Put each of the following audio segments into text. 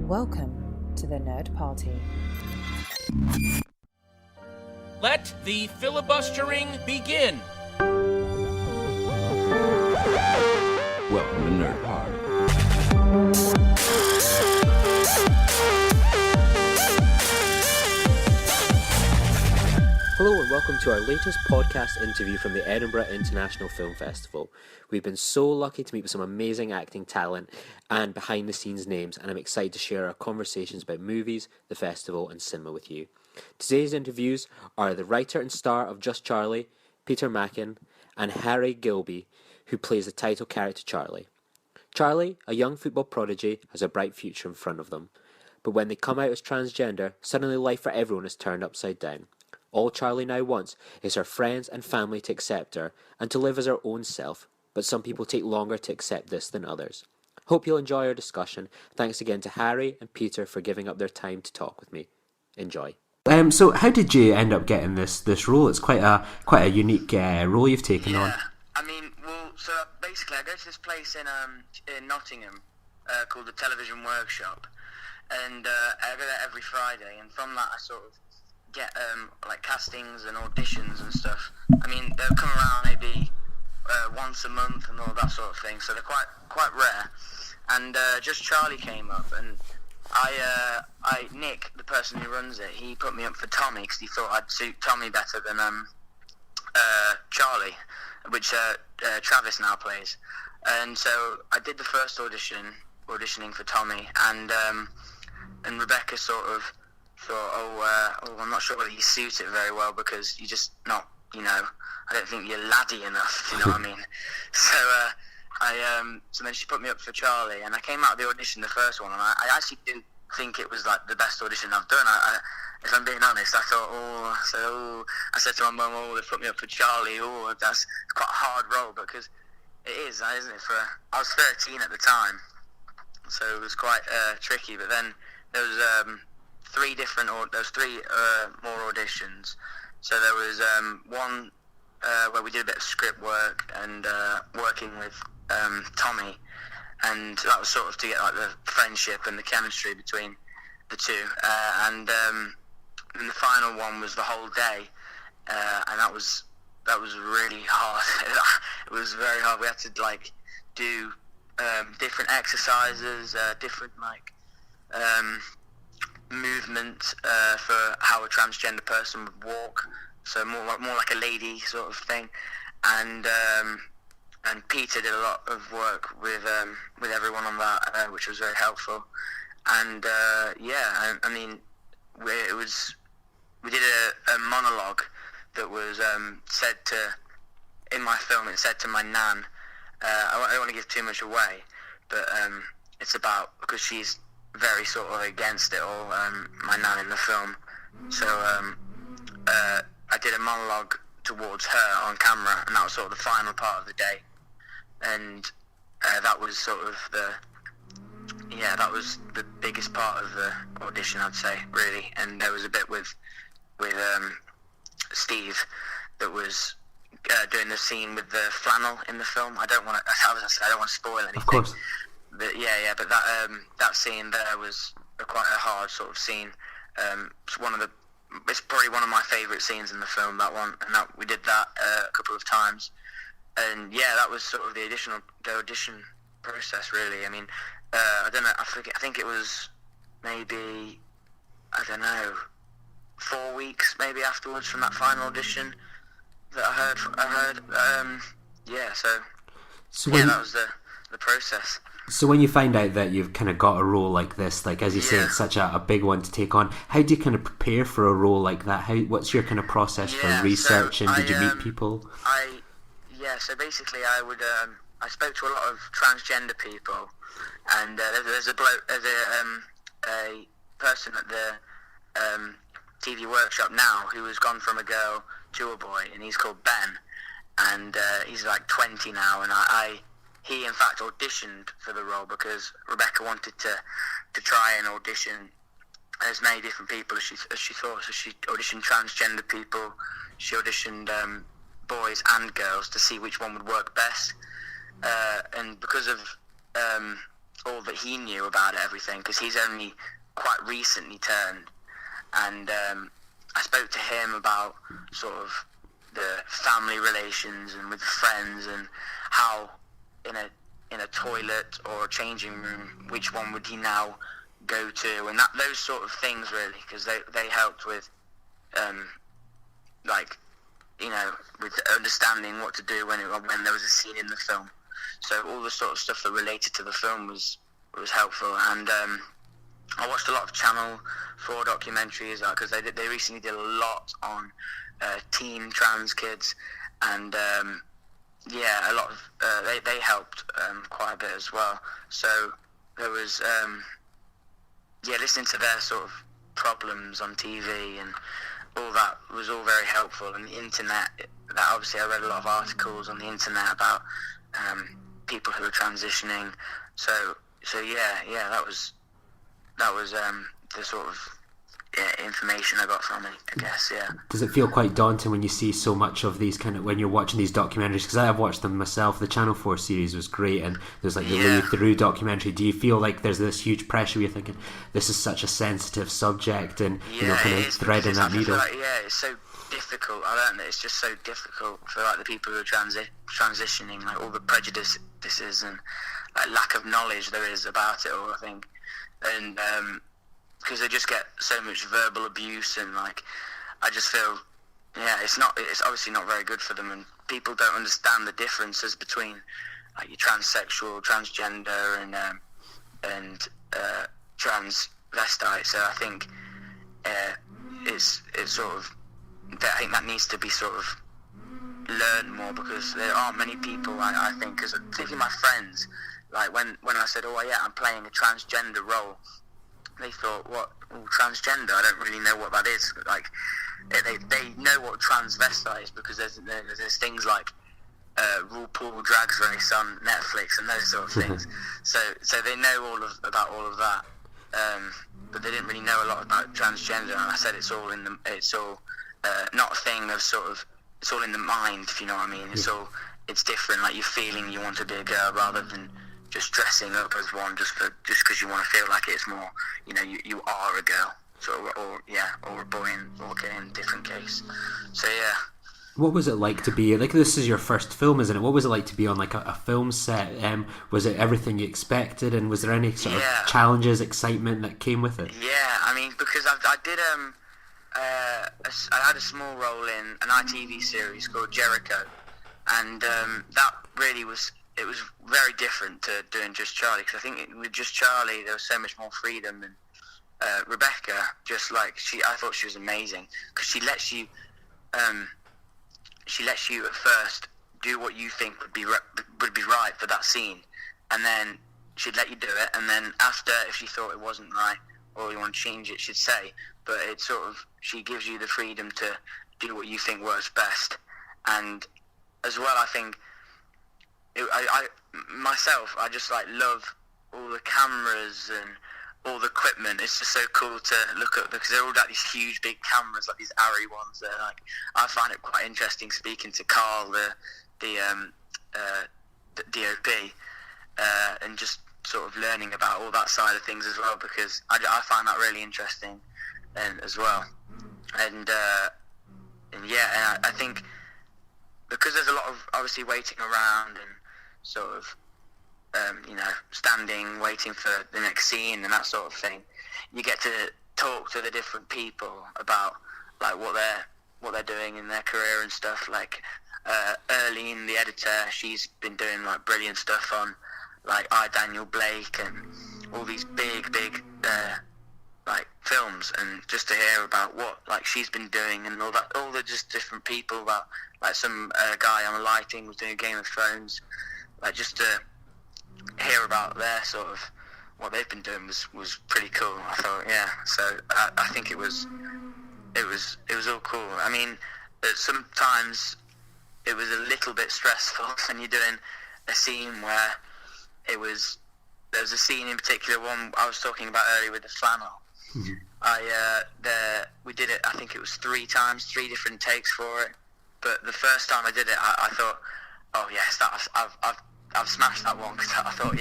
Welcome to the Nerd Party. Let the filibustering begin. Welcome to Nerd Party. Hello and welcome to our latest podcast interview from the Edinburgh International Film Festival. We've been so lucky to meet with some amazing acting talent and behind the scenes names, and I'm excited to share our conversations about movies, the festival and cinema with you. Today's interviews are the writer and star of Just Charlie, Peter Machen, and Harry Gilby, who plays the title character Charlie. Charlie, a young football prodigy, has a bright future in front of them. But when they come out as transgender, suddenly life for everyone is turned upside down. All Charlie now wants is her friends and family to accept her and to live as her own self, but some people take longer to accept this than others. Hope you'll enjoy our discussion. Thanks again to Harry and Peter for giving up their time to talk with me. Enjoy. So how did you end up getting this role? It's quite a unique role you've taken on. So basically I go to this place in Nottingham called the Television Workshop, and I go there every Friday, and from that I sort of get like castings and auditions and stuff. I mean, they'll come around maybe once a month and all that sort of thing, so they're quite rare. And Just Charlie came up, and Nick, the person who runs it, he put me up for Tommy because he thought I'd suit Tommy better than Charlie, which Travis now plays. And so I did the first auditioning for Tommy, and Rebecca sort of thought, I'm not sure whether you suit it very well because you're just not, I don't think you're laddie enough, you know what I mean? So then she put me up for Charlie, and I came out of the audition, the first one, and I actually didn't think it was like the best audition I've done. If I'm being honest, I thought, I said to my mum, they put me up for Charlie, that's quite a hard role, because it is, isn't it? I was 13 at the time, so it was quite tricky, but then there was three more auditions. So there was one where we did a bit of script work and working with Tommy, and that was sort of to get like the friendship and the chemistry between the two. And then the final one was the whole day, and that was really hard. It was very hard. We had to like do different exercises, different movement for how a transgender person would walk, so more like a lady sort of thing, and Peter did a lot of work with everyone on that, which was very helpful. And we did a monologue that was said to, in my film, it said to my nan. I don't want to give too much away, but it's about, because she's very sort of against it all, my nan in the film. So I did a monologue towards her on camera, and that was sort of the final part of the day. And that was sort of that was the biggest part of the audition, I'd say, really. And there was a bit with Steve that was doing the scene with the flannel in the film. I don't want to spoil anything. Of course. But but that scene there was quite a hard sort of scene. It's probably one of my favourite scenes in the film, that one, and we did that a couple of times. And that was sort of the audition process, really. I mean, I don't know. I think it was maybe 4 weeks maybe afterwards from that final audition that I heard. That was the process. So when you find out that you've kind of got a role like this, like as you say, it's such a big one to take on, how do you kind of prepare for a role like that? What's your kind of process for researching? Did you meet people? So basically I spoke to a lot of transgender people, and there's a person at the TV workshop now who has gone from a girl to a boy, and he's called Ben, and he's like 20 now, and he in fact auditioned for the role because Rebecca wanted to try and audition as many different people as she thought. So she auditioned transgender people, she auditioned boys and girls to see which one would work best. And because of all that he knew about everything, because he's only quite recently turned. And I spoke to him about sort of the family relations and with friends, and how in a toilet or a changing room, which one would he now go to, and those sort of things, really, because they helped with with understanding what to do when there was a scene in the film. So all the sort of stuff that related to the film was helpful. And I watched a lot of Channel 4 documentaries, because they recently did a lot on teen trans kids, and a lot of they helped quite a bit as well. So there was listening to their sort of problems on TV and all that was all very helpful. And the internet, that obviously I read a lot of articles on the internet about people who are transitioning. So that was the sort of information I got from it, I guess. Yeah. Does it feel quite daunting when you see so much of these when you're watching these documentaries? Because I have watched them myself. The Channel 4 series was great, and there's like the Louis Theroux documentary. Do you feel like there's this huge pressure where you're thinking, this is such a sensitive subject, and kind of threading that needle? It's so difficult. I don't know. It's just so difficult for like the people who are transitioning, like all the prejudices and like lack of knowledge there is about it all, I think, and because they just get so much verbal abuse, and like I just feel it's obviously not very good for them, and people don't understand the differences between like your transsexual, transgender, and transvestite. So I think it's sort of, I think that needs to be sort of learned more, because there aren't many people, I think, because particularly my friends, like when I said, I'm playing a transgender role, they thought, what, transgender? I don't really know what that is. Like, they know what transvestite is, because there's things like RuPaul Drag Race on Netflix and those sort of things. So they know about all of that, but they didn't really know a lot about transgender. And I said it's all not a thing of sort of, it's all in the mind, if you know what I mean. It's different. Like, you're feeling you want to be a girl rather than just dressing up as one just because you want to feel like it's more, you are a girl, or a boy in different case. So yeah. What was it like to be, like, this is your first film, isn't it? What was it like to be on like a film set? Was it everything you expected, and was there any sort of challenges, excitement that came with it? Yeah, I mean, because I did I had a small role in an ITV series called Jericho, and that really was very different to doing Just Charlie, because I think with Just Charlie there was so much more freedom, and Rebecca, just like I thought she was amazing, because she lets you at first do what you think would be right for that scene, and then she'd let you do it, and then after, if she thought it wasn't right or you want to change it, she'd say. But it's sort of, she gives you the freedom to do what you think works best. And as well, I think I just like love all the cameras and all the equipment. It's just so cool to look at, because they're all like these huge big cameras, like these Arri ones. They're like, I find it quite interesting speaking to Carl, the DOP, and just sort of learning about all that side of things as well, because I find that really interesting, and as well. And I think because there's a lot of obviously waiting around and sort of standing waiting for the next scene and that sort of thing, you get to talk to the different people about like what they're doing in their career and stuff. Like Erlene, the editor, she's been doing like brilliant stuff on like Daniel Blake and all these big like films, and just to hear about what like she's been doing and all the just different people, about like some guy on the lighting was doing Game of Thrones, like just to hear about their sort of what they've been doing was pretty cool. I thought, so I think it was all cool. I mean, sometimes it was a little bit stressful when you're doing a scene where there was a scene in particular, one I was talking about earlier with the flannel. Mm-hmm. We did it, I think it was 3 times, 3 different takes for it. But the first time I did it, I thought, oh yes, I've smashed that one, because I thought,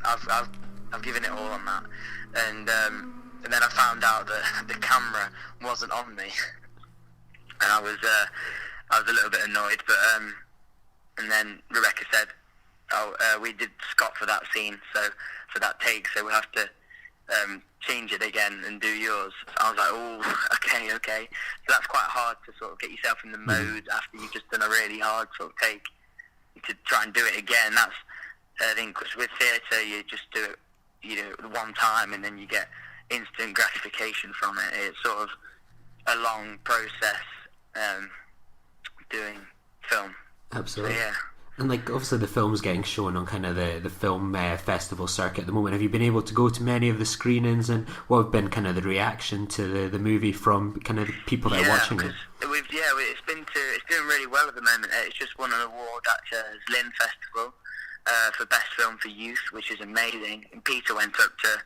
I've I've given it all on that, and then I found out that the camera wasn't on me, and I was a little bit annoyed. But and then Rebecca said, "Oh, we did Scott for that scene, so for that take, so we'll have to change it again and do yours." So I was like, "Oh, okay." So that's quite hard to sort of get yourself in the mode after you've just done a really hard sort of take to try and do it again. That's I think because with theatre you just do it, one time and then you get instant gratification from it. It's sort of a long process doing film. Absolutely. So, yeah. And like obviously the film's getting shown on kind of the film festival circuit at the moment. Have you been able to go to many of the screenings, and what have been kind of the reaction to the movie from kind of the people that are watching it? It's doing really well at the moment. It's just won an award at Lynn Festival for Best Film for Youth, which is amazing. And Peter went up to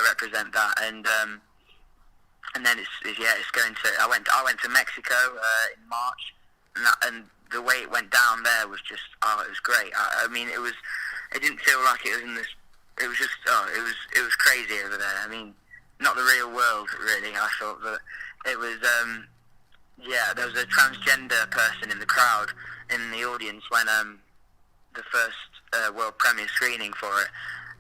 represent that, and then it's going to. I went to Mexico in March, and the way it went down there was just, it was great. I mean, it didn't feel like it was in this, it was just, it was crazy over there. I mean, not the real world, really, I thought, but it was, there was a transgender person in the crowd, in the audience, when the first world premiere screening for it,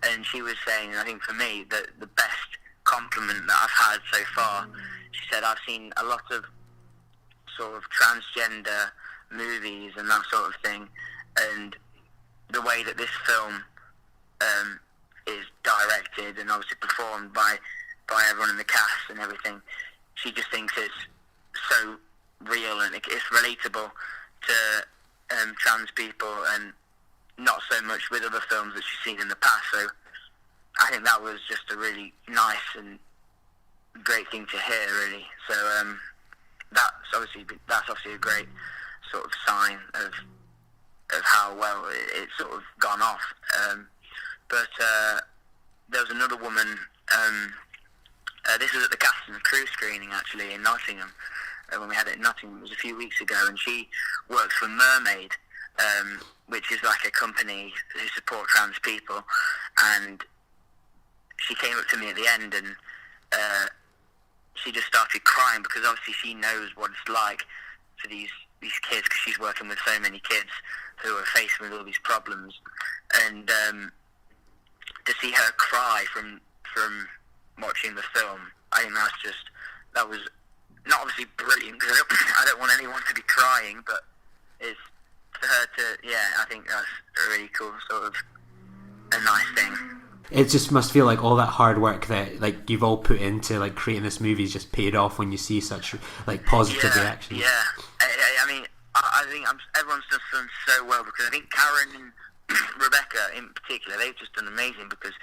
and she was saying, I think for me, that the best compliment that I've had so far, she said, I've seen a lot of sort of transgender movies and that sort of thing, and the way that this film is directed and obviously performed by everyone in the cast and everything, she just thinks it's so real and it's relatable to trans people, and not so much with other films that she's seen in the past. So I think that was just a really nice and great thing to hear, really. So that's obviously a great sort of sign of how well it's sort of gone off. But there was another woman, this was at the cast and crew screening actually in Nottingham, when we had it in Nottingham. It was a few weeks ago, and she works for Mermaid, which is like a company who support trans people, and she came up to me at the end, and she just started crying, because obviously she knows what it's like for these kids, because she's working with so many kids who are facing with all these problems, and to see her cry from watching the film, I think that was not obviously brilliant, because I don't want anyone to be crying, but it's for her to, I think that's a really cool sort of a nice thing. It just must feel like all that hard work that like you've all put into like creating this movie is just paid off when you see such like positive reactions. Yeah, I mean, I think everyone's just done so well, because I think Karen and Rebecca in particular, they've just done amazing, because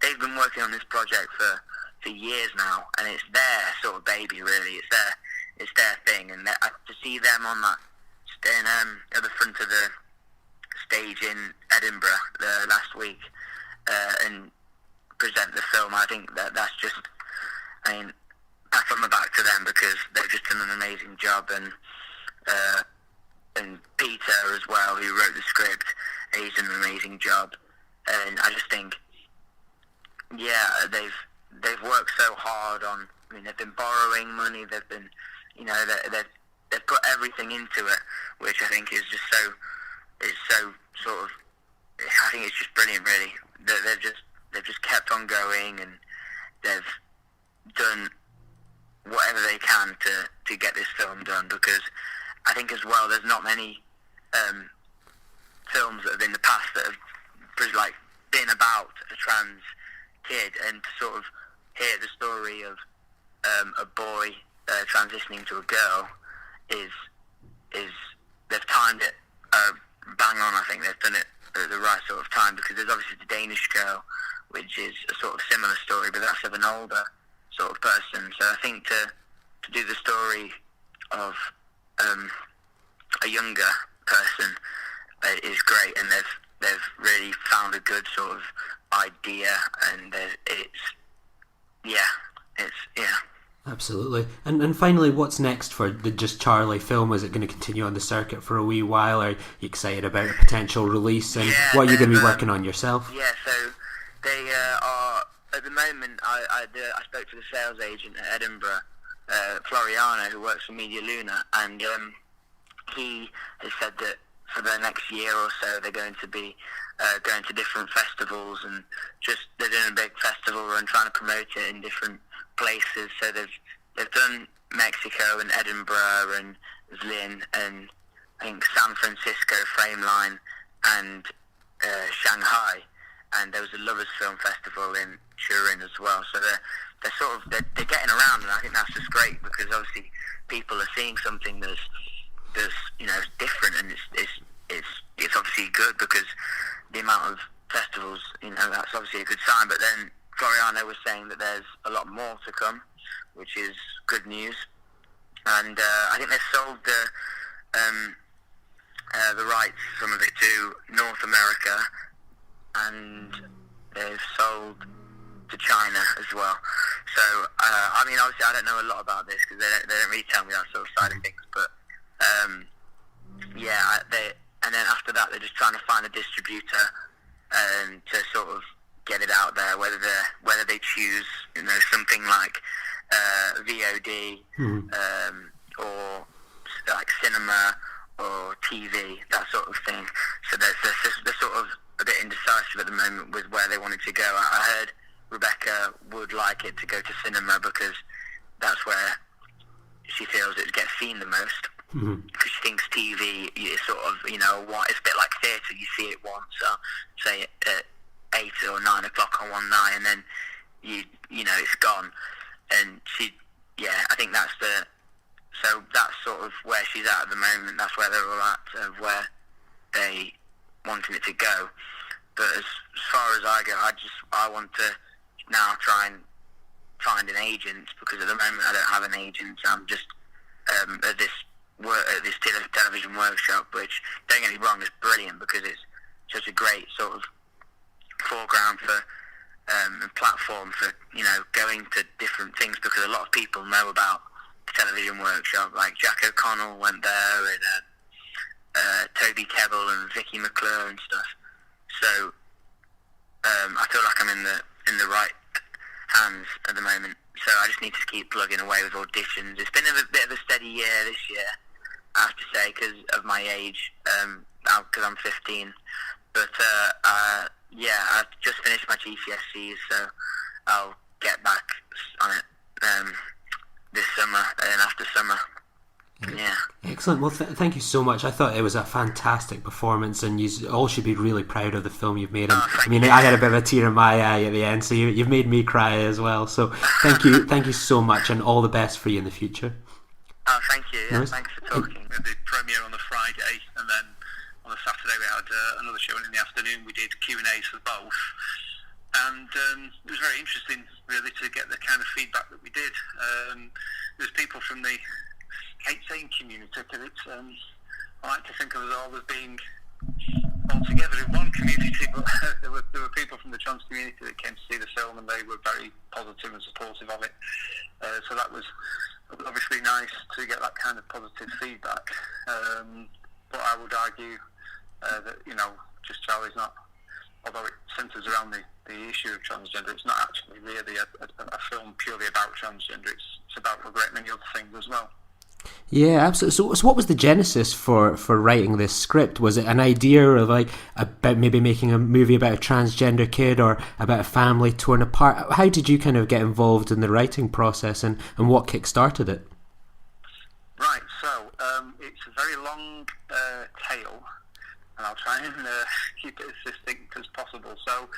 they've been working on this project for years now, and it's their sort of baby, really. It's their thing, and to see them on that staying at the front of the stage in Edinburgh last week and present the film, I think that's just, I mean, pat on the back to them, because they've just done an amazing job, and Peter as well, who wrote the script, he's done an amazing job, and I just think, they've worked so hard on. I mean, they've been borrowing money. They've been, they've put everything into it, which I think is just so sort of. I think it's just brilliant, really. They've just kept on going, and they've done whatever they can to get this film done, because I think as well there's not many films that have in the past that have like been about a trans kid, and to sort of hear the story of a boy transitioning to a girl is they've timed it bang on. I think they've done it at the right sort of time, because there's obviously the Danish Girl, which is a sort of similar story, but that's of an older sort of person. So I think to do the story of a younger person is great, and they've really found a good sort of idea, and Absolutely. And finally, what's next for the Just Charlie film? Is it going to continue on the circuit for a wee while? Are you excited about a potential release? And what are you going to be working on yourself? Yeah, so They are at the moment. I spoke to the sales agent at Edinburgh, Floriano, who works for Media Luna, and he has said that for the next year or so they're going to be going to different festivals, and they're doing a big festival run, trying to promote it in different places. So they've done Mexico and Edinburgh and Zlin and I think San Francisco, Frameline, and Shanghai, and there was a Lovers Film Festival in Turin as well. So they're getting around, and I think that's just great because obviously people are seeing something that's different, and it's obviously good because the amount of festivals, that's obviously a good sign. But then Floriano was saying that there's a lot more to come, which is good news, and I think they've sold the rights, some of it, to North America, and they've sold to China as well. So, I mean, obviously I don't know a lot about this because they don't really tell me that sort of side of things, but and then after that they're just trying to find a distributor to sort of get it out there, whether they choose something like VOD or like cinema or TV, that sort of thing. So they're sort of a bit indecisive at the moment with where they want it to go. I heard Rebecca would like it to go to cinema because that's where she feels it gets seen the most. Because she thinks TV is sort of, it's a bit like theatre. You see it once, say at 8 or 9 o'clock on one night, and then it's gone. And I think that's sort of where she's at the moment. That's where they're all at, of where they wanting it to go. But as far as I go, I want to now try and find an agent, because at the moment I don't have an agent. I'm just at this television workshop, which, don't get me wrong, is brilliant because it's such a great sort of foreground for platform for going to different things, because a lot of people know about the television workshop. Like Jack O'Connell went there, and Toby Kebbell and Vicky McClure and stuff. So I feel like I'm in the right hands at the moment. So I just need to keep plugging away with auditions. It's been a bit of a steady year this year, I have to say, because of my age, because I'm 15. But I've just finished my GCSEs, so I'll get back on it this summer and after summer. Yeah. Excellent. Well, thank you so much. I thought it was a fantastic performance, and you all should be really proud of the film you've made. And I had a bit of a tear in my eye at the end, so you've made me cry as well. So thank you so much, and all the best for you in the future. Oh, thank you. Yeah, thanks for talking. We had the premiere on the Friday, and then on the Saturday we had another show, and in the afternoon we did Q&As for both. And it was very interesting, really, to get the kind of feedback that we did. There's people from the, I hate saying community, because it's, I like to think of us all as being all together in one community, but there were people from the trans community that came to see the film, and they were very positive and supportive of it. So that was obviously nice to get that kind of positive feedback. But I would argue that, just Charlie's not, although it centres around the issue of transgender, it's not actually really a film purely about transgender. It's about a great many other things as well. Yeah, absolutely. So what was the genesis for writing this script? Was it an idea of about maybe making a movie about a transgender kid, or about a family torn apart? How did you kind of get involved in the writing process, and what kick-started it? Right, so it's a very long tale, and I'll try and keep it as succinct as possible. So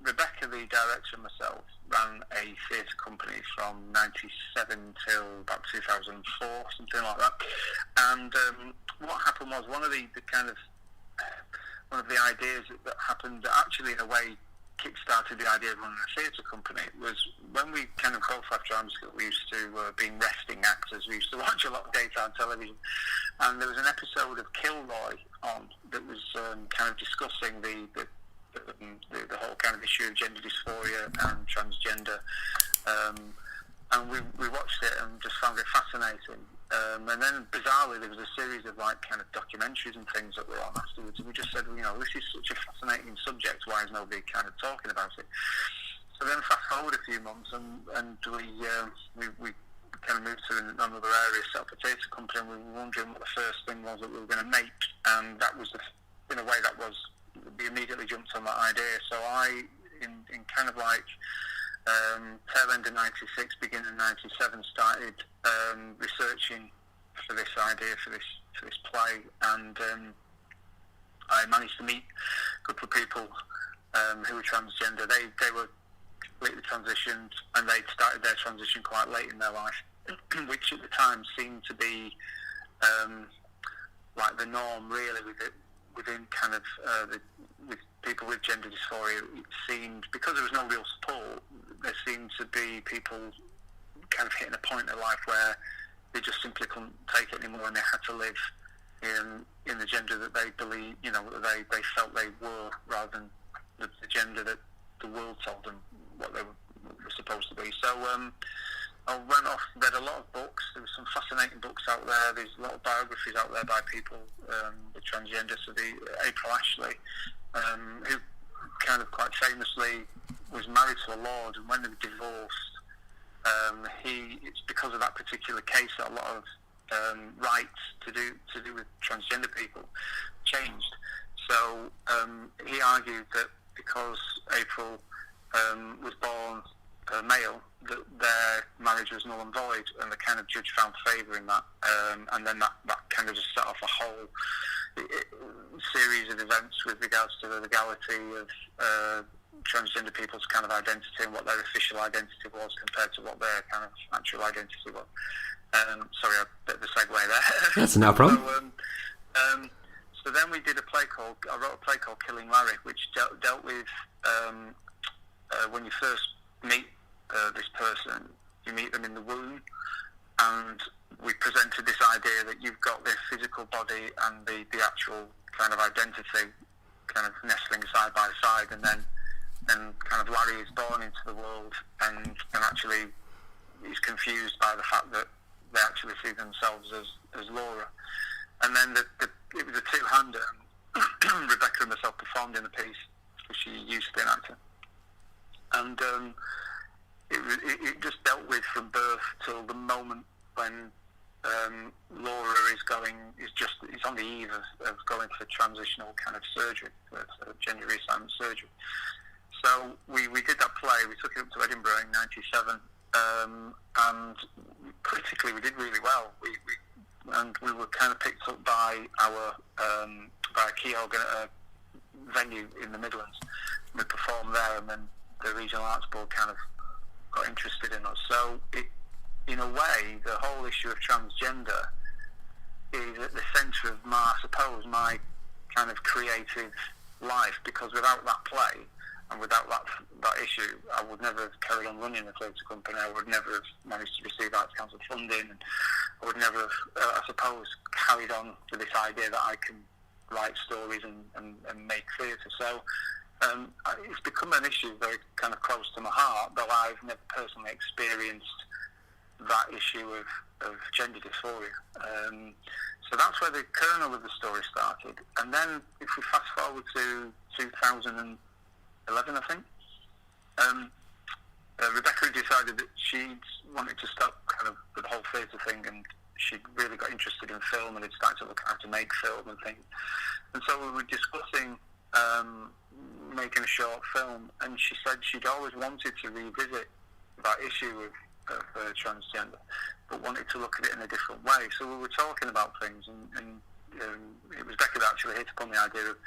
Rebecca, the director, and myself ran a theatre company from 97 till about 2004, something like that. And what happened was one of the ideas that happened that actually in a way kick-started the idea of running a theatre company was when we kind of both had drama school. We used to being resting actors. We used to watch a lot of daytime television, and there was an episode of Kilroy on that was kind of discussing the whole kind of issue of gender dysphoria and transgender, and we watched it and just found it fascinating. And then bizarrely there was a series of like kind of documentaries and things that were on afterwards, and we just said, well, you know, this is such a fascinating subject, why is nobody kind of talking about it? So then fast forward a few months, and we kind of moved to another area, set up a theatre company, and we were wondering what the first thing was that we were going to make, and that was, in a way, that was, we immediately jumped on that idea. So I, in kind of like tail end of 96, beginning of 97, started researching for this idea, for this play, and I managed to meet a couple of people who were transgender. They were completely transitioned, and they'd started their transition quite late in their life, which at the time seemed to be like the norm, really, within kind of with people with gender dysphoria. It seemed, because there was no real support, there seemed to be people kind of hitting a point in life where they just simply couldn't take it anymore, and they had to live in the gender that they believe, you know, that they felt they were, rather than the gender that the world told them what they were supposed to be. So I went off, read a lot of books. There were some fascinating books out there. There's a lot of biographies out there by people with transgender. So April Ashley, who kind of quite famously was married to a lord, and when they were divorced, it's because of that particular case that a lot of rights to do with transgender people changed. So he argued that because April was born male, that their marriage was null and void, and the kind of judge found favour in that, and then that kind of just set off a whole series of events with regards to the legality of transgender people's kind of identity and what their official identity was compared to what their kind of actual identity was. Sorry, a bit of a segue there. That's no problem. So then we did I wrote a play called Killing Larry, which dealt with when you first meet this person, you meet them in the womb, and we presented this idea that you've got this physical body and the actual kind of identity kind of nestling side by side, and then kind of Larry is born into the world, and actually he's confused by the fact that they actually see themselves as Laura. And then it was a two-hander. Rebecca and myself performed in the piece, because she used to be an actor. And it just dealt with from birth till the moment when Laura is on the eve of going for transitional kind of surgery, for gender reassignment surgery. So we did that play. We took it up to Edinburgh in '97, and critically we did really well. We were kind of picked up by a key venue in the Midlands. We performed there, and then the Regional Arts Board kind of got interested in us. So in a way, the whole issue of transgender is at the centre of my kind of creative life, because without that play and without that issue, I would never have carried on running the theatre company. I would never have managed to receive Arts Council funding, and I would never have, I suppose, carried on with this idea that I can write stories and make theatre. So it's become an issue very kind of close to my heart, though I've never personally experienced that issue of gender dysphoria. So that's where the kernel of the story started. And then if we fast forward to 2011, I think, Rebecca decided that she wanted to stop kind of the whole theatre thing, and she really got interested in film and had started to look at how to make film and things. And so we were discussing making a short film, and she said she'd always wanted to revisit that issue of transgender, but wanted to look at it in a different way. So we were talking about things, and it was Becca that actually hit upon the idea of,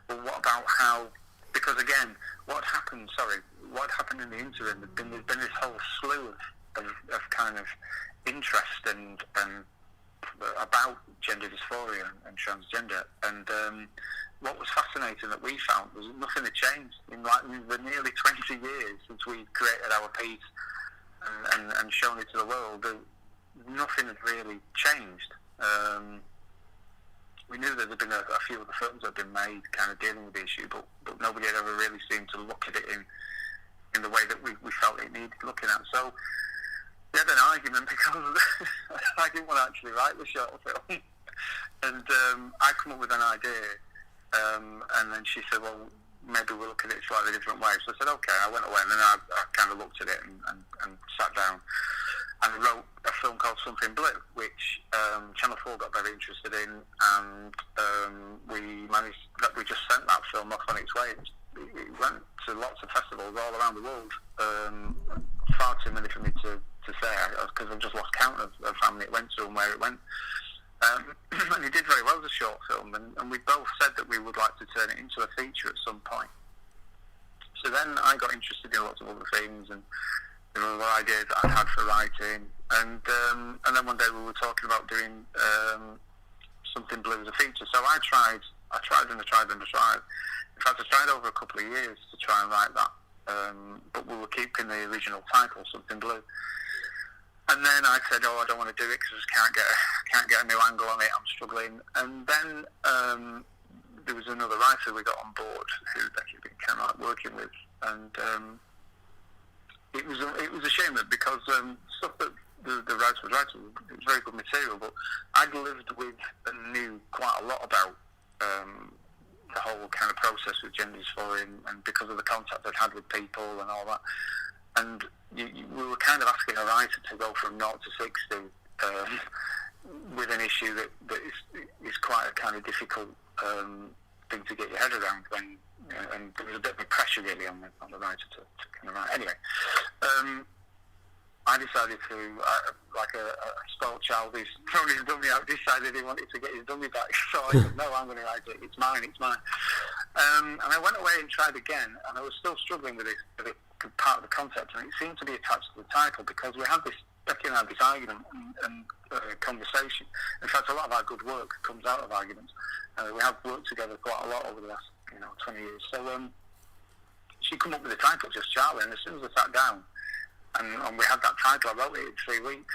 well, what about how, because again, what happened in the interim, there's been this whole slew of kind of interest and about gender dysphoria and transgender, and what was fascinating that we found was nothing had changed in the nearly 20 years since we created our piece and shown it to the world. Nothing had really changed. We knew that there'd been a few of the films that had been made kind of dealing with the issue, but nobody had ever really seemed to look at it in the way that we felt it needed looking at. So we had an argument because I didn't want to actually write the short film. And I come up with an idea, and then she said, well, maybe we'll look at it slightly different way. So I said, okay. I went away, and then I kind of looked at it and sat down and wrote a film called Something Blue, which Channel 4 got very interested in, and we just sent that film off on its way. It went to lots of festivals all around the world, far too many for me to say, because I've just lost count of how many it went to and where it went. And it did very well as a short film, and we both said that we would like to turn it into a feature at some point. So then I got interested in lots of other things, and there were other ideas that I had for writing, and then one day we were talking about doing Something Blue as a feature. So I tried. In fact, I tried over a couple of years to try and write that, but we were keeping the original title, Something Blue. And then I said, I don't want to do it because I just can't get a new angle on it. I'm struggling. And then there was another writer we got on board who Becky been kind of like working with, and it was a shame that because stuff that the writer was writing, it was very good material, but I'd lived with and knew quite a lot about the whole kind of process with gender dysphoria, and because of the contact I'd had with people and all that. And we were kind of asking a writer to go from 0 to 60 with an issue that is quite a kind of difficult thing to get your head around when, and there was a bit of a pressure really on the writer to kind of write. Anyway, I decided to, like a spoiled child who's thrown his dummy out, decided he wanted to get his dummy back. So I said, no, I'm going to write it. It's mine. And I went away and tried again, and I was still struggling with it part of the concept, and it seemed to be attached to the title because we had this, Becky and I had this argument and conversation. In fact, a lot of our good work comes out of arguments. We have worked together quite a lot over the last 20 years. So she came up with the title, Just Charlie, and as soon as I sat down and we had that title, I wrote it in 3 weeks.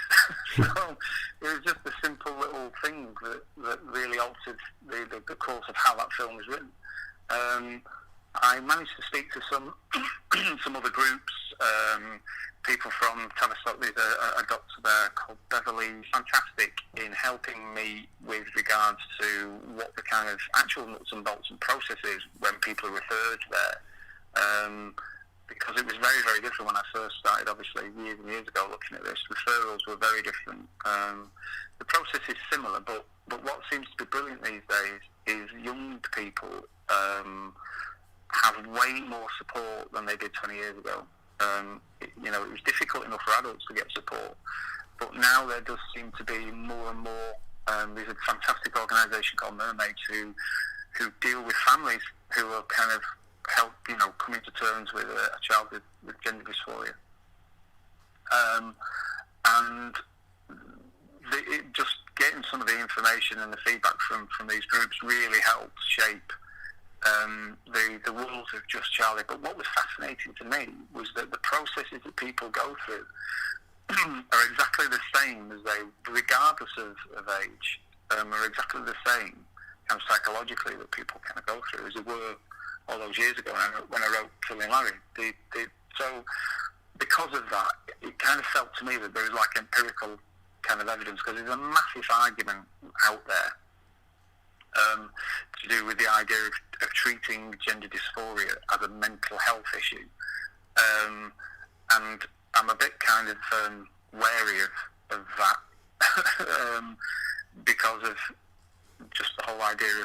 So it was just a simple little thing that really altered the course of how that film was written. I managed to speak to some other groups, people from Tavistock. There's a doctor there called Beverly, fantastic in helping me with regards to what the kind of actual nuts and bolts and process is when people are referred there. Because it was very, very different when I first started, obviously, years and years ago looking at this. Referrals were very different. The process is similar, but what seems to be brilliant these days is young people have way more support than they did 20 years ago. It was difficult enough for adults to get support, but now there does seem to be more and more. There's a fantastic organisation called Mermaids who deal with families who are kind of help, coming to terms with a child with gender dysphoria. And just getting some of the information and the feedback from these groups really helped shape the world of Just Charlie. But what was fascinating to me was that the processes that people go through are exactly the same as regardless of age, are exactly the same kind of psychologically that people kind of go through as they were all those years ago when I wrote Killing Larry. So because of that, it kind of felt to me that there was like empirical kind of evidence, because there's a massive argument out there to do with the idea of treating gender dysphoria as a mental health issue. And I'm a bit kind of wary of that because of just the whole idea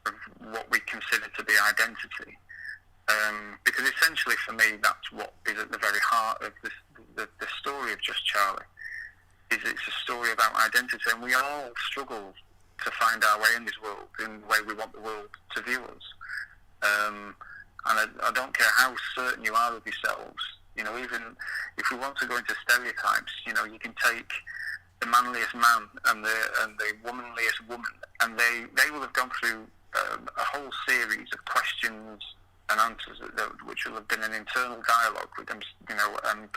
of what we consider to be identity. Because essentially for me that's what is at the very heart of the story of Just Charlie. It's a story about identity, and we all struggle to find our way in this world in the way we want the world to view us. And I don't care how certain you are of yourselves, even if we want to go into stereotypes, you can take the manliest man and the womanliest woman, and they will have gone through a whole series of questions and answers which will have been an internal dialogue with them, and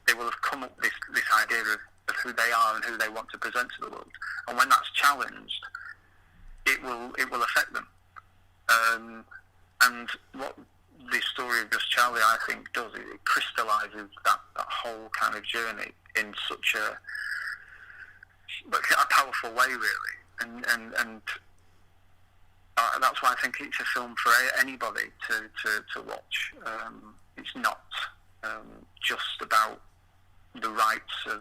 they will have come up with this idea of who they are and who they want to present to the world. And when that's challenged, it will affect them. And what the story of Just Charlie, I think, does. It crystallises that whole kind of journey in such a powerful way, really. And that's why I think it's a film for anybody to watch. It's not just about the rights of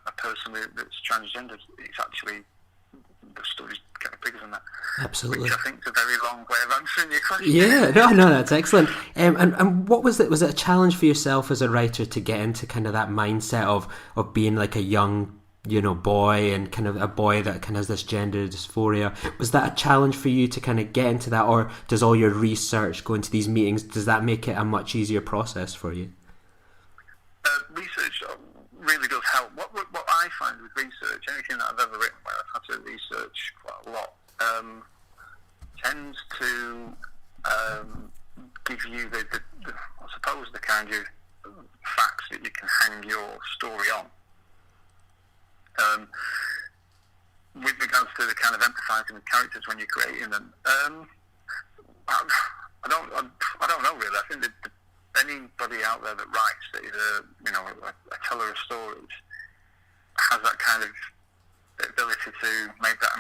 a person that's transgender. It's actually, the story's kind of bigger than that. Absolutely. Which I think is a very long way of answering your question. Yeah, no, that's excellent. And what was it? Was it a challenge for yourself as a writer to get into kind of that mindset of being like a young, boy, and kind of a boy that kind of has this gender dysphoria? Was that a challenge for you to kind of get into that, or does all your research, going to these meetings, does that make it a much easier process for you? Research really does help. What I find with research, anything that I've ever written where I've had to research quite a lot, tends to give you the I suppose the kind of facts that you can hang your story on. With regards to the kind of empathising with characters when you're creating them, I don't know really. I think that anybody out there that writes that is a teller of stories has that kind of ability to make that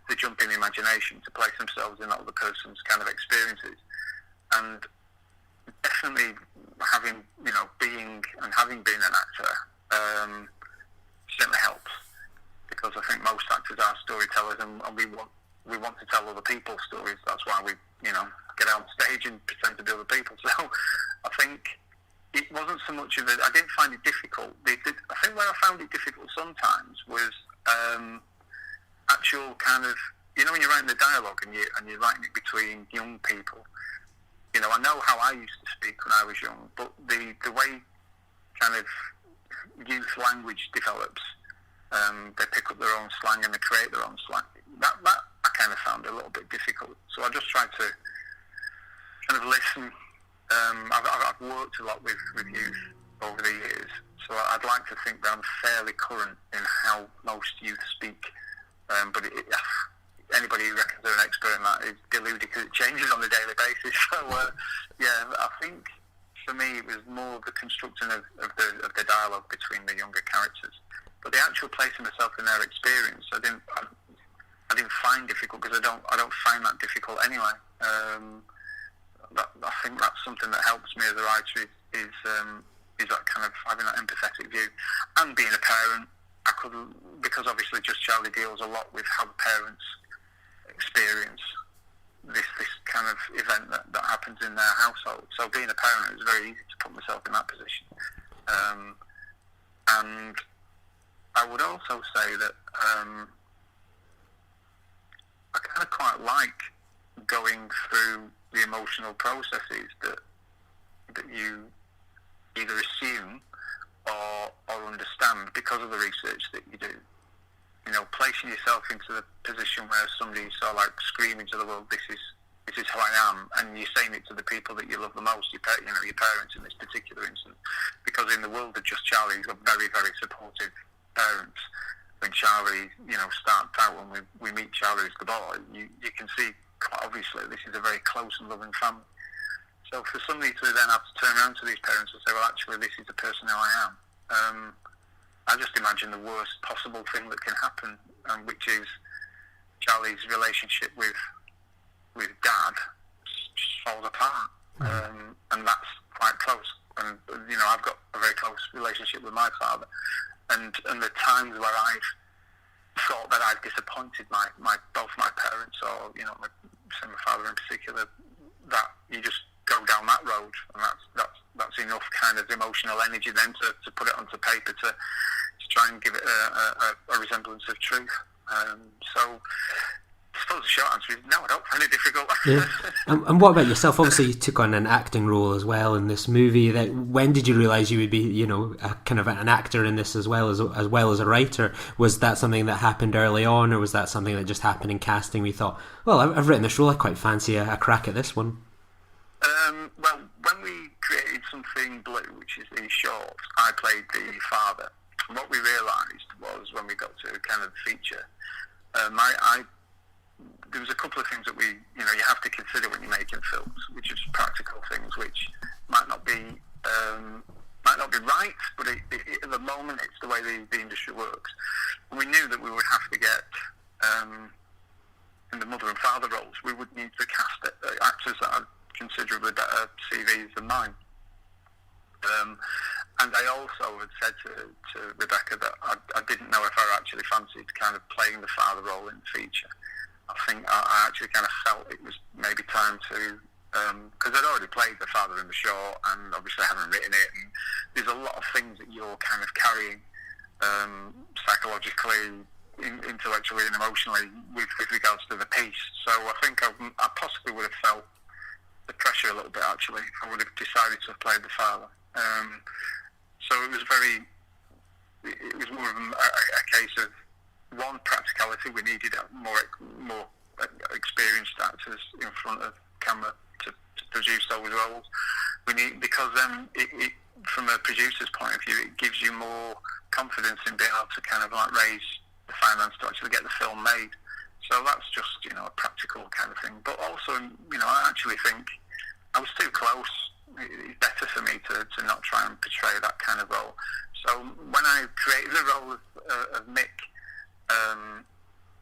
they jump in imagination to place themselves in that other person's kind of experiences, and definitely having been an actor certainly helps, because I think most actors are storytellers, and we want to tell other people's stories. That's why we get out on stage and pretend to be other people. So I think it wasn't so much of it. I didn't find it difficult. I think where I found it difficult sometimes was actual kind of, when you're writing the dialogue and you're writing it between young people. I know how I used to speak when I was young, but the way kind of youth language develops, they pick up their own slang and they create their own slang. That I kind of found a little bit difficult. So I just tried to kind of listen. I've worked a lot with youth over the years, so I'd like to think that I'm fairly current in how most youth speak. But anybody who reckons they're an expert in that is deluded, because it changes on a daily basis. So I think for me it was more the constructing of the dialogue between the younger characters. But the actual placing myself in their experience, I didn't find difficult, because I don't find that difficult anyway. I think that's something that helps me as a writer is that kind of having that empathetic view, and being a parent. Because obviously Just Charlie deals a lot with how the parents experience this kind of event that happens in their household. So being a parent, it was very easy to put myself in that position. And I would also say that I kind of quite like going through the emotional processes that you either assume or understand because of the research that you do. Placing yourself into the position where somebody's sort of like screaming to the world, this is how I am, and you're saying it to the people that you love the most, your parents in this particular instance. Because in the world of Just Charlie, he's got very, very supportive parents. When Charlie, starts out, when we meet Charlie as the boy, you can see quite obviously this is a very close and loving family. So for somebody to then have to turn around to these parents and say, well, actually, this is the person who I am, I just imagine the worst possible thing that can happen, which is Charlie's relationship with Dad just falls apart, and that's quite close. And I've got a very close relationship with my father, and the times where I've thought that I've disappointed both my parents, or my father in particular, that you just go down that road, and that's enough kind of emotional energy then to put it onto paper to try and give it a resemblance of truth. So I suppose the short answer is no, I don't find it difficult. Yeah. And what about yourself? Obviously you took on an acting role as well in this movie. When did you realise you would be, a kind of an actor in this as well as a writer? Was that something that happened early on, or was that something that just happened in casting? We thought, well, I've written this role, I quite fancy a crack at this one. Well, when we created Something Blue, which is the short, I played the father. And what we realised was, when we got to kind of feature, there was a couple of things that you have to consider when you're making films, which is practical things, which might not be right, but at the moment it's the way the industry works. And we knew that we would have to get in the mother and father roles, we would need to cast actors that had considerably better CVs than mine. And I also had said to Rebecca that I didn't know if I actually fancied kind of playing the father role in the feature. I think I actually kind of felt it was maybe time to, because I'd already played the father in the short, and obviously I haven't written it, and there's a lot of things that you're kind of carrying psychologically, intellectually and emotionally with regards to the piece. So I think I possibly would have felt the pressure a little bit, actually, if I would have decided to have played the father. So it was more of a case of, one, practicality. We needed more experienced actors in front of camera to produce those roles. Because it, from a producer's point of view, it gives you more confidence in being able to kind of like raise the finance to actually get the film made. So that's just, a practical kind of thing. But also, I actually think I was too close. It's better for me to not try and portray that kind of role. So when I created the role of Mick,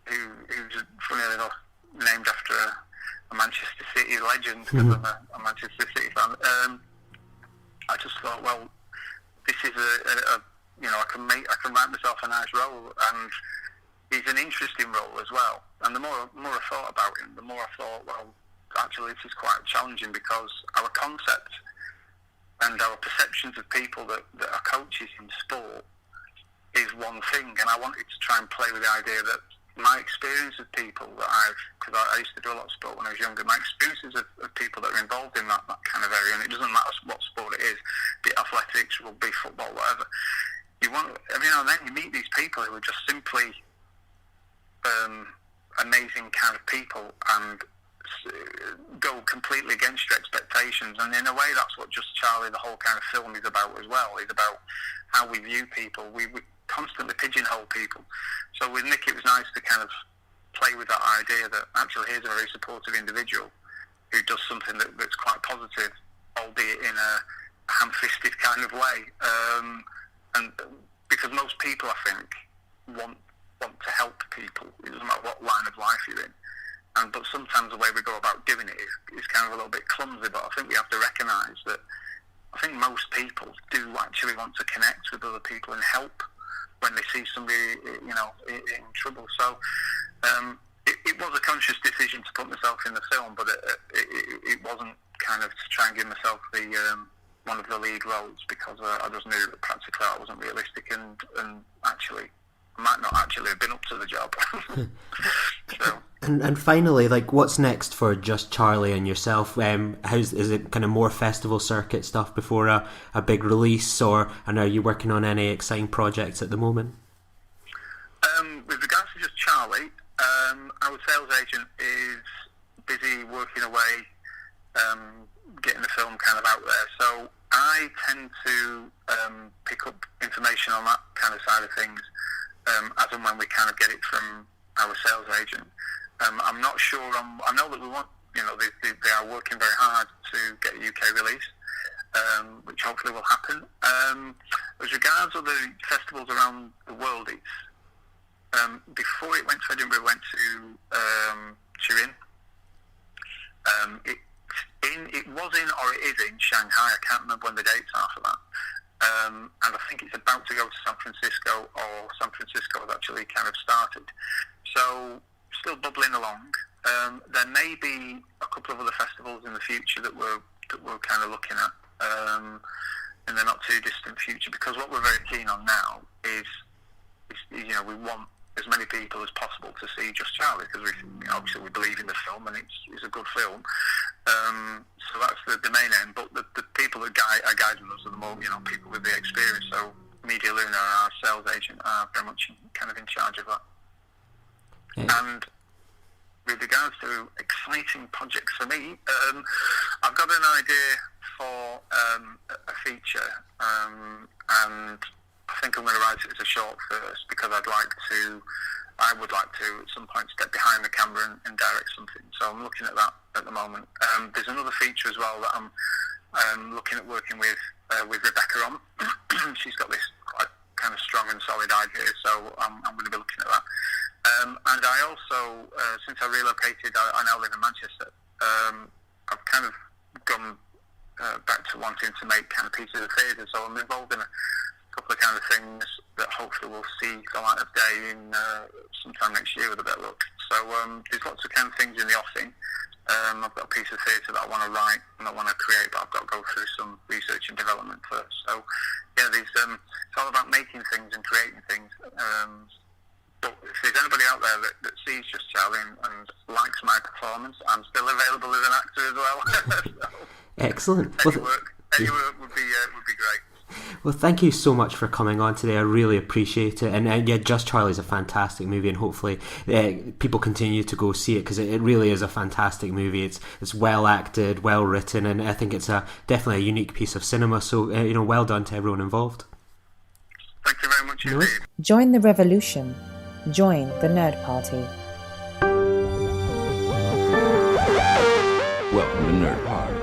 who's funnily enough named after a Manchester City legend, because I'm a Manchester City fan, I just thought, well, this is I can write myself a nice role, and it's an interesting role as well. And the more I thought about him, the more I thought, well, actually this is quite challenging, because our concept and our perceptions of people that are coaches in sport is one thing, and I wanted to try and play with the idea that my experience of people because I used to do a lot of sport when I was younger, my experiences of people that are involved in that kind of area, and it doesn't matter what sport it is, be it athletics, rugby, football, whatever, every now and then you meet these people who are just simply amazing kind of people, and go completely against your expectations. And in a way, that's what Just Charlie, the whole kind of film, is about as well. It's about how we view people. We constantly pigeonhole people. So with Nick, it was nice to kind of play with that idea that actually here's a very supportive individual who does something that's quite positive, albeit in a ham-fisted kind of way. And because most people, I think, want to help people. It doesn't matter what line of life you're in. But sometimes the way we go about doing it is kind of a little bit clumsy, but I think we have to recognise that I think most people do actually want to connect with other people and help when they see somebody, in trouble. So it was a conscious decision to put myself in the film, but it wasn't kind of to try and give myself the one of the lead roles, because I just knew that practically that wasn't realistic, and actually I might not actually have been up to the job. So. And finally, what's next for Just Charlie and yourself? Is it kind of more festival circuit stuff before a big release, and are you working on any exciting projects at the moment? With regards to Just Charlie, our sales agent is busy working away, getting the film kind of out there. So I tend to pick up information on that kind of side of things as and when we kind of get it from our sales agent. I'm not sure. I know that we want, they are working very hard to get a UK release, which hopefully will happen. As regards other festivals around the world, it's before it went to Edinburgh, it went to Turin. It was in, or it is in, Shanghai. I can't remember when the dates are for that. And I think it's about to go to San Francisco, or San Francisco has actually kind of started. So still bubbling along. There may be a couple of other festivals in the future that we're kind of looking at in the not too distant future, because what we're very keen on now is we want as many people as possible to see Just Charlie, because obviously we believe in the film and it's a good film. So that's the main aim. But the people that are guiding us are the more people with the experience. So Media Luna, our sales agent, are very much kind of in charge of that. And with regards to exciting projects for me, I've got an idea for a feature, and I think I'm going to write it as a short first, because I'd like to I would like to at some point step behind the camera and direct something. So I'm looking at that at the moment. There's another feature as well that I'm looking at working with Rebecca on. She's got this quite kind of strong and solid idea, so I'm going to be looking at that. And I also, since I relocated, I now live in Manchester. I've kind of gone back to wanting to make kind of pieces of theatre, so I'm involved in a couple of kind of things that hopefully will see the light of day in sometime next year with a bit of luck. So there's lots of kind of things in the offing. I've got a piece of theatre that I want to write and I want to create, but I've got to go through some research and development first. So yeah, it's all about making things and creating things. But if there's anybody out there that sees Just Charlie and likes my performance, I'm still available as an actor as well. So, excellent. Any work would be great. Well, thank you so much for coming on today. I really appreciate it. And yeah, Just Charlie is a fantastic movie, and hopefully people continue to go see it, because it really is a fantastic movie. It's well acted, well written, and I think it's definitely a unique piece of cinema. So well done to everyone involved. Thank you very much indeed. Join the revolution. Join the Nerd Party. Welcome to Nerd Party.